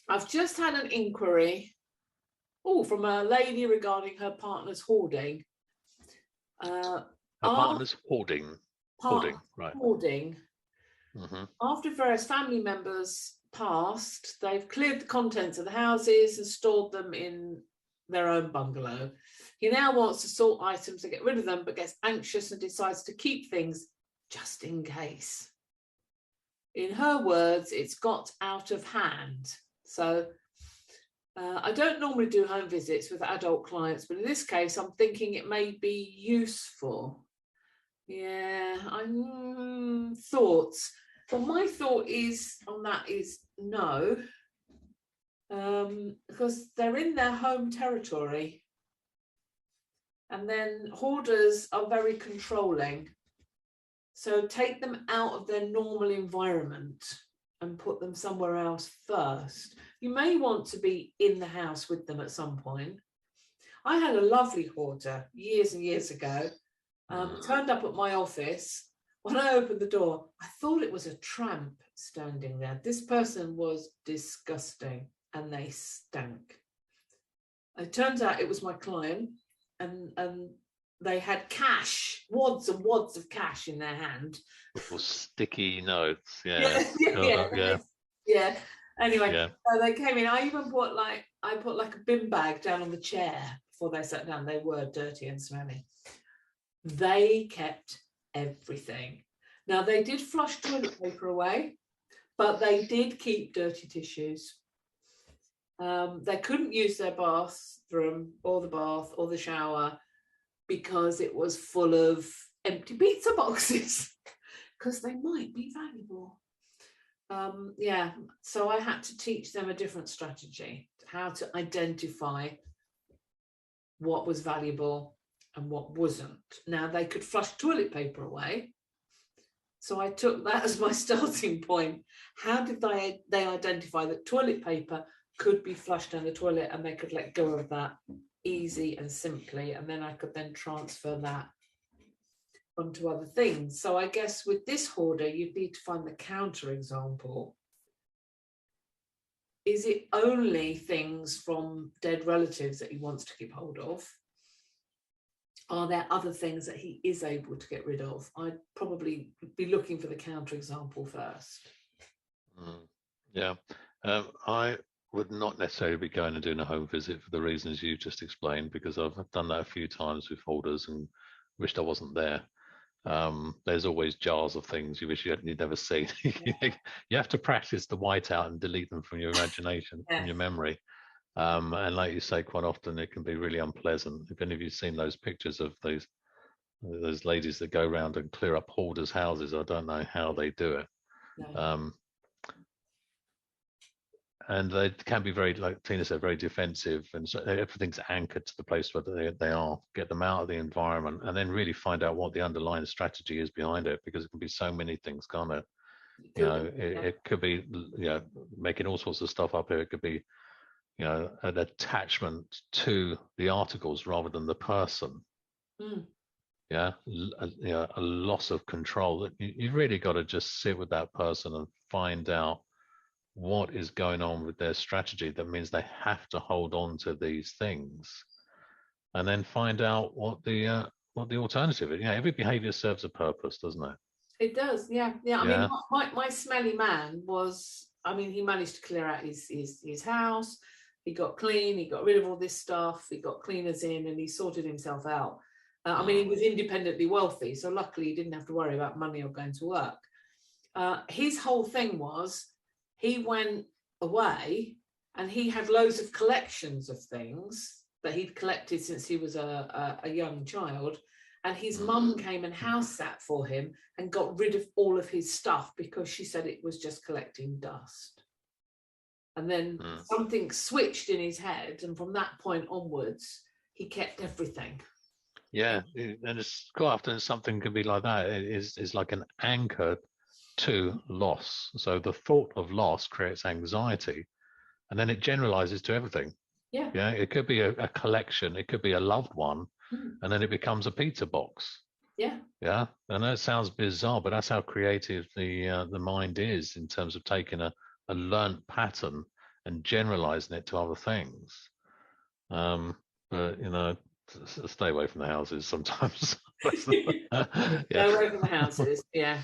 I've just had an inquiry from a lady regarding her partner's hoarding. Her partner's hoarding. Right. Hoarding. Mm-hmm. After various family members passed, they've cleared the contents of the houses and stored them in their own bungalow. He now wants to sort items and get rid of them, but gets anxious and decides to keep things just in case. In her words, it's got out of hand. So I don't normally do home visits with adult clients, but in this case, I'm thinking it may be useful. Yeah, thoughts. Well, my thought is on that is no, because they're in their home territory. And then hoarders are very controlling. So take them out of their normal environment and put them somewhere else first. You may want to be in the house with them at some point. I had a lovely hoarder years and years ago, turned up at my office. When I opened the door, I thought it was a tramp standing there. This person was disgusting and they stank. It turns out it was my client, and they had cash, wads and wads of cash in their hand. Little sticky notes, yeah. Anyway, yeah. So they came in. I even put like a bin bag down on the chair before they sat down. They were dirty and smelly. They kept everything. Now they did flush toilet paper away, but they did keep dirty tissues. They couldn't use their bathroom or the bath or the shower because it was full of empty pizza boxes, because they might be valuable. So I had to teach them a different strategy, how to identify what was valuable and what wasn't. Now they could flush toilet paper away, so I took that as my starting point. How did they identify that toilet paper could be flushed down the toilet and they could let go of that easy and simply, and then I could then transfer that onto other things. So I guess with this hoarder, you'd need to find the counter example. Is it only things from dead relatives that he wants to keep hold of? Are there other things that he is able to get rid of? I'd probably be looking for the counter example first. Yeah, I would not necessarily be going and doing a home visit for the reasons you just explained, because I've done that a few times with hoarders and wished I wasn't there. There's always jars of things you wish you'd never seen. You have to practice the whiteout and delete them from your imagination, from your memory. And like you say, quite often it can be really unpleasant. If any of you've seen those pictures of those ladies that go around and clear up hoarders' houses, I don't know how they do it. No. And they can be very, like Tina said, very defensive, and so everything's anchored to the place where they are. Get them out of the environment, and then really find out what the underlying strategy is behind it, because it can be so many things, can't it? It could be, making all sorts of stuff up here. It could be, an attachment to the articles rather than the person. A loss of control. You've really got to just sit with that person and find out what is going on with their strategy that means they have to hold on to these things, and then find out what the alternative is. Every behavior serves a purpose, doesn't it? It does. I mean, my smelly man was, he managed to clear out his house. He got clean, he got rid of all this stuff, he got cleaners in, and he sorted himself out. He was independently wealthy, so luckily he didn't have to worry about money or going to work. His whole thing was, he went away and he had loads of collections of things that he'd collected since he was a young child. And his mum came and house sat for him and got rid of all of his stuff because she said it was just collecting dust. And then something switched in his head. And from that point onwards, he kept everything. Yeah. And it's quite often something can be like that. It is like an anchor to loss. So the thought of loss creates anxiety, and then it generalizes to everything. It could be a collection, it could be a loved one, and then it becomes a pizza box. I know it sounds bizarre, but that's how creative the mind is, in terms of taking a learnt pattern and generalizing it to other things. But stay away from the houses sometimes. Go away from the houses. Yeah.